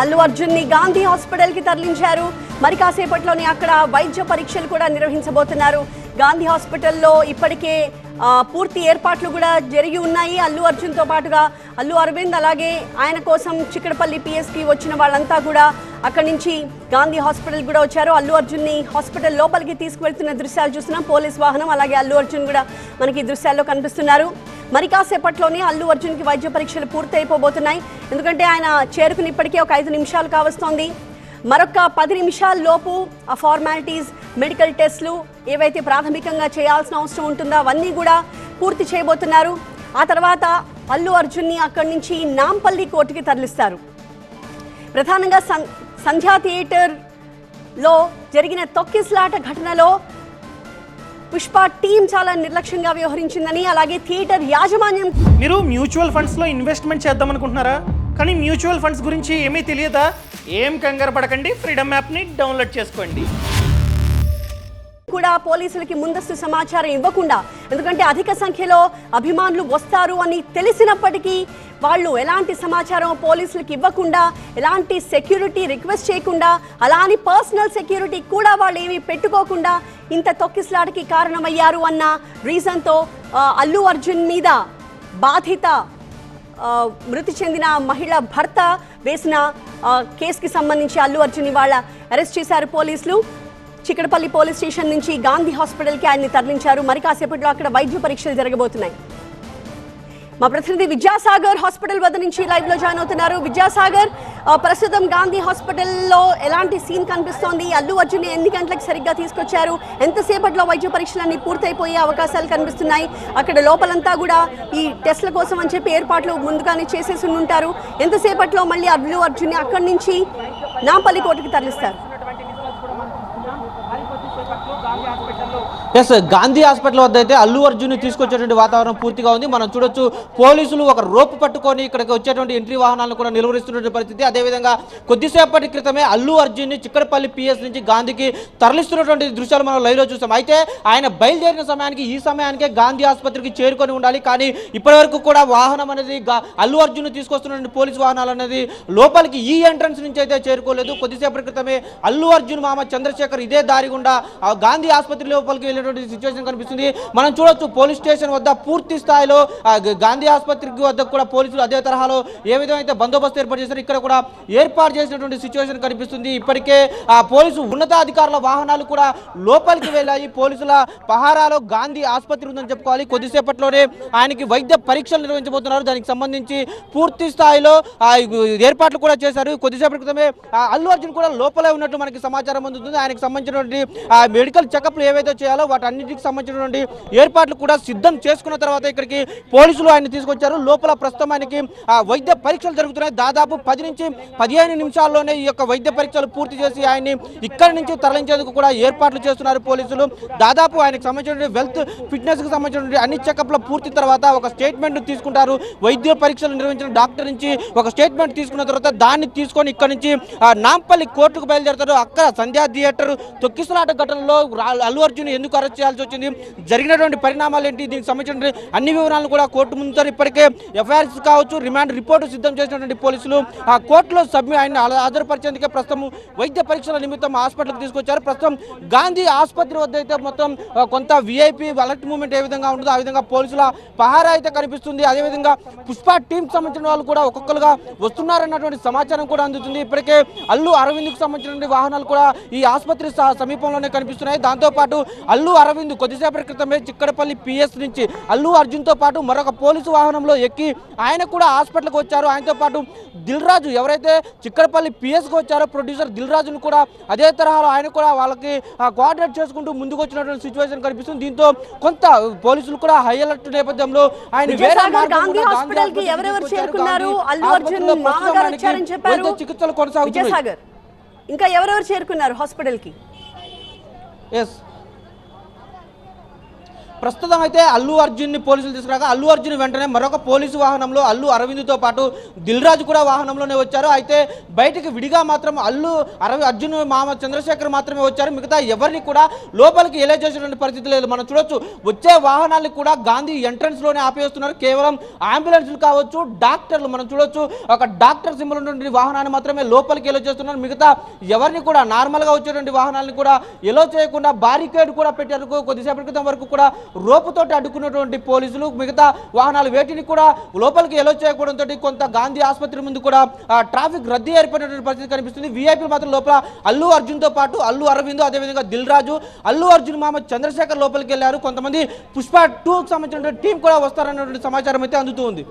అల్లు అర్జున్ ని గాంధీ హాస్పిటల్ కి తరలించారు. మరి కాసేపట్లోనే అక్కడ వైద్య పరీక్షలు కూడా నిర్వహించబోతున్నారు. గాంధీ హాస్పిటల్లో ఇప్పటికే పూర్తి ఏర్పాట్లు కూడా జరిగి ఉన్నాయి. అల్లు అర్జున్ తో పాటుగా అల్లు అరవింద్ అలాగే ఆయన కోసం చిక్కడపల్లి పిఎస్కి వచ్చిన వాళ్ళంతా కూడా అక్కడి నుంచి గాంధీ హాస్పిటల్ కూడా వచ్చారు. అల్లు అర్జున్ ని హాస్పిటల్ లోపలికి తీసుకువెళ్తున్న దృశ్యాలు చూస్తున్నాం. పోలీస్ వాహనం అలాగే అల్లు అర్జున్ కూడా మనకి దృశ్యాల్లో కనిపిస్తున్నారు. మరి కాసేపట్లోనే అల్లు అర్జున్కి వైద్య పరీక్షలు పూర్తి అయిపోబోతున్నాయి. ఎందుకంటే ఆయన చేరుకుని ఇప్పటికే ఒక 5 నిమిషాలు కావస్తోంది. మరొక 10 నిమిషాల లోపు ఆ ఫార్మాలిటీస్, మెడికల్ టెస్టులు ఏవైతే ప్రాథమికంగా చేయాల్సిన అవసరం ఉంటుందో అవన్నీ కూడా పూర్తి చేయబోతున్నారు. ఆ తర్వాత అల్లు అర్జున్ని అక్కడి నుంచి నాంపల్లి కోర్టుకి తరలిస్తారు. ప్రధానంగా సంధ్యా థియేటర్లో జరిగిన తొక్కిసలాట ఘటనలో పుష్ప టీం చాలా నిర్లక్ష్యంగా వ్యవహరించిందని, అలాగే థియేటర్ యాజమాన్యం. మీరు మ్యూచువల్ ఫండ్స్లో ఇన్వెస్ట్మెంట్ చేద్దాం అనుకుంటున్నారా? కానీ మ్యూచువల్ ఫండ్స్ గురించి ఏమీ తెలియదా? ఏం కంగారు పడకండి, ఫ్రీడమ్ యాప్ని డౌన్లోడ్ చేసుకోండి. కూడా పోలీసులకి ముందస్తు సమాచారం ఇవ్వకుండా, ఎందుకంటే అధిక సంఖ్యలో అభిమానులు వస్తారు అని తెలిసినప్పటికీ వాళ్ళు ఎలాంటి సమాచారం పోలీసులకు ఇవ్వకుండా, ఎలాంటి సెక్యూరిటీ రిక్వెస్ట్ చేయకుండా, అలా అని పర్సనల్ సెక్యూరిటీ కూడా వాళ్ళు ఏమీ పెట్టుకోకుండా ఇంత తొక్కిసలాటకి కారణమయ్యారు అన్న రీజన్తో అల్లు అర్జున్ మీద బాధిత మృతి చెందిన మహిళ భర్త వేసిన కేసుకి సంబంధించి అల్లు అర్జున్ ఇవాళ అరెస్ట్ చేశారు పోలీసులు. చిక్కడపల్లి పోలీస్ స్టేషన్ నుంచి గాంధీ హాస్పిటల్కి ఆయన్ని తరలించారు. మరి కాసేపట్లో అక్కడ వైద్య పరీక్షలు జరగబోతున్నాయి. మా ప్రతినిధి విద్యాసాగర్ హాస్పిటల్ వద్ద నుంచి లైవ్ లో జాయిన్ అవుతున్నారు. విద్యాసాగర్, ప్రస్తుతం గాంధీ హాస్పిటల్లో ఎలాంటి సీన్ కనిపిస్తోంది? అల్లు అర్జున్ ఎన్ని గంటలకు సరిగ్గా తీసుకొచ్చారు? ఎంతసేపట్లో వైద్య పరీక్షలన్నీ పూర్తయిపోయే అవకాశాలు కనిపిస్తున్నాయి? అక్కడ లోపలంతా కూడా ఈ టెస్ట్ల కోసం అని చెప్పి ఏర్పాట్లు ముందుగానే చేసేసి ఉంటారు. ఎంతసేపట్లో మళ్ళీ అల్లు అర్జున్ అక్కడి నుంచి నాంపల్లి కోర్టుకి తరలిస్తారు? ఎస్, గాంధీ హాస్పిటల్ వద్ద అయితే అల్లు అర్జున్ తీసుకొచ్చేటువంటి వాతావరణం పూర్తిగా ఉంది. మనం చూడొచ్చు, పోలీసులు ఒక రోప్ పట్టుకొని ఇక్కడికి వచ్చేటువంటి ఎంట్రీ వాహనాలను కూడా నిలువరిస్తున్న పరిస్థితి. అదేవిధంగా కొద్దిసేపటి క్రితమే అల్లు అర్జున్ ని చిక్కడపల్లి పిఎస్ నుంచి గాంధీకి తరలిస్తున్నటువంటి దృశ్యాలు మనం లైవ్ లో చూసాం. అయితే ఆయన బయలుదేరిన సమయానికి ఈ సమయానికే గాంధీ ఆసుపత్రికి చేరుకొని ఉండాలి. కానీ ఇప్పటి వరకు కూడా వాహనం అనేది అల్లు అర్జున్ తీసుకొస్తున్న పోలీసు వాహనాలు అనేది లోపలికి ఈ ఎంట్రన్స్ నుంచి అయితే చేరుకోలేదు. కొద్దిసేపటి క్రితమే అల్లు అర్జున్ మామ చంద్రశేఖర్ ఇదే దారి గుండా గాంధీ ఆసుపత్రి లోపలికి వెళ్ళినటువంటి సిచ్యువేషన్ కనిపిస్తుంది. మనం చూడొచ్చు, పోలీస్ స్టేషన్ వద్ద పూర్తి స్థాయిలో గాంధీ ఆసుపత్రికి వద్ద కూడా పోలీసులు అదే తరహాలో ఏ విధంగా అయితే బందోబస్తు ఏర్పాటు చేశారు, ఇక్కడ కూడా ఏర్పాటు చేసినటువంటి సిచ్యువేషన్ కనిపిస్తుంది. ఇప్పటికే పోలీసు ఉన్నతాధికారుల వాహనాలు కూడా లోపలికి వెళ్ళాయి. పోలీసుల పహారాలో గాంధీ ఆసుపత్రి ఉందని చెప్పుకోవాలి. కొద్దిసేపట్లోనే ఆయనకి వైద్య పరీక్షలు నిర్వహించబోతున్నారు. దానికి సంబంధించి పూర్తి స్థాయిలో ఏర్పాట్లు కూడా చేశారు. కొద్దిసేపటి క్రితమే అల్లు అర్జున్ కూడా లోపలే ఉన్నట్టు మనకి సమాచారం అందుతుంది. ఆయనకు సంబంధించినటువంటి మెడికల్ చెకప్లు ఏవైతే చేయాలో వాటన్నిటికి సంబంధించినటువంటి ఏర్పాట్లు కూడా సిద్ధం చేసుకున్న తర్వాత ఇక్కడికి పోలీసులు ఆయన తీసుకొచ్చారు. లోపల ప్రస్తుతం ఆయనకి వైద్య పరీక్షలు జరుగుతున్నాయి. దాదాపు 10 నుంచి 15 నిమిషాల్లోనే ఈ యొక్క వైద్య పరీక్షలు పూర్తి చేసి ఆయన్ని ఇక్కడి నుంచి తరలించేందుకు కూడా ఏర్పాట్లు చేస్తున్నారు పోలీసులు. దాదాపు ఆయనకు సంబంధించిన వెల్త్ ఫిట్నెస్ కి సంబంధించిన అన్ని చెకప్ల పూర్తి తర్వాత ఒక స్టేట్మెంట్ తీసుకుంటారు. వైద్య పరీక్షలు నిర్వహించిన డాక్టర్ నుంచి ఒక స్టేట్మెంట్ తీసుకున్న తర్వాత దాన్ని తీసుకొని ఇక్కడ నుంచి నాంపల్లి కోర్టుకు బయలుదేరుతారు. అక్కడ సంధ్యా థియేటర్ తొక్కిసలాట ఘటనలో అల్లు అర్జున్ ఎందుకు అరెస్ట్ చేయాల్సి వచ్చింది, జరిగినటువంటి పరిణామాలు ఏంటి, దీనికి సంబంధించిన అన్ని వివరాలను కూడా కోర్టు ముందుతారు. ఇప్పటికే ఎఫ్ఐఆర్స్ కావచ్చు, రిమాండ్ రిపోర్టు సిద్ధం చేసినటువంటి పోలీసులు ఆ కోర్టులో ఆయన హాజరుపరిచేందుకే ప్రస్తుతం వైద్య పరీక్షల నిమిత్తం హాస్పిటల్కి తీసుకొచ్చారు. ప్రస్తుతం గాంధీ ఆసుపత్రి వద్ద అయితే మొత్తం కొంత విఐపి అలర్ట్ మూవ్మెంట్ ఏ విధంగా ఉంటుందో ఆ విధంగా పోలీసుల పహారా అయితే కనిపిస్తుంది. అదేవిధంగా పుష్ప టీంకి సంబంధించిన వాళ్ళు కూడా ఒక్కొక్కరుగా వస్తున్నారన్నటువంటి సమాచారం కూడా అందుతుంది. ఇప్పటికే అల్లు అరవింద్కి సంబంధించినటువంటి వాహనాలు కూడా ఈ ఆసుపత్రి సమీపంలోనే కనిపిస్తున్నాయి. దాంతోపాటు అల్లు అరవింద్ కొద్దిసేపటి క్రితమే చిక్కడపల్లి పిఎస్ నుంచి అల్లు అర్జున్తో పాటు మరొక పోలీసు వాహనంలో ఎక్కి ఆయన కూడా హాస్పిటల్కి వచ్చారు. ఆయనతో పాటు దిల్ రాజు ఎవరైతే చిక్కడపల్లి పిఎస్కి వచ్చారో ప్రొడ్యూసర్ దిల్ రాజును కూడా అదే తరహాలో ఆయన కూడా వాళ్ళకి కోఆర్డినేట్ చేసుకుంటూ ముందుకు వచ్చినటువంటి సిచ్యువేషన్ కనిపిస్తుంది. దీంతో కొంత పోలీసులు కూడా హై అలర్ట్ నేపథ్యంలో ఆయన చికిత్సలు కొనసాగుతున్నాయి. ఇంకా ఎవరెవరు చేరుకున్నారు హాస్పిటల్ కి? ప్రస్తుతం అయితే అల్లు అర్జున్ని పోలీసులు తీసుకురాగా అల్లు అర్జున్ వెంటనే మరొక పోలీసు వాహనంలో అల్లు అరవింద్తో పాటు దిల్ రాజు కూడా వాహనంలోనే వచ్చారు. అయితే బయటికి విడిగా మాత్రం అర్జున్ మామ చంద్రశేఖర్ మాత్రమే వచ్చారు. మిగతా ఎవరిని కూడా లోపలికి ఎలా చేసినటువంటి పరిస్థితి లేదు. మనం చూడొచ్చు వచ్చే వాహనాలు కూడా గాంధీ ఎంట్రన్స్ లోనే ఆపేస్తున్నారు. కేవలం అంబులెన్స్లు కావచ్చు, డాక్టర్లు మనం చూడొచ్చు ఒక డాక్టర్ సింబల్ ఉన్నటువంటి వాహనాన్ని మాత్రమే లోపలికి ఎలో చేస్తున్నారు. మిగతా ఎవరిని కూడా నార్మల్ గా వచ్చేటువంటి వాహనాలను కూడా ఎలో చేయకుండా బారికేడ్ కూడా పెట్టారు. కొద్దిసేపటి క్రితం వరకు కూడా రోపుతోటి అడ్డుకున్నటువంటి పోలీసులు మిగతా వాహనాలు వేటిని కూడా లోపలికి ఎలో చేయకపోవడంతో కొంత గాంధీ ఆసుపత్రి ముందు కూడా ట్రాఫిక్ రద్దీ ఏర్పడినటువంటి పరిస్థితి కనిపిస్తుంది. వీఐపీలు మాత్రం లోపల అల్లు అర్జున్ తో పాటు అల్లు అరవింద్, అదేవిధంగా దిల్ రాజు, అల్లు అర్జున్ మామ చంద్రశేఖర్ లోపలికి వెళ్లారు. కొంతమంది పుష్ప 2కి సంబంధించిన టీం కూడా వస్తారన్నటువంటి సమాచారం అయితే అందుతూ ఉంది.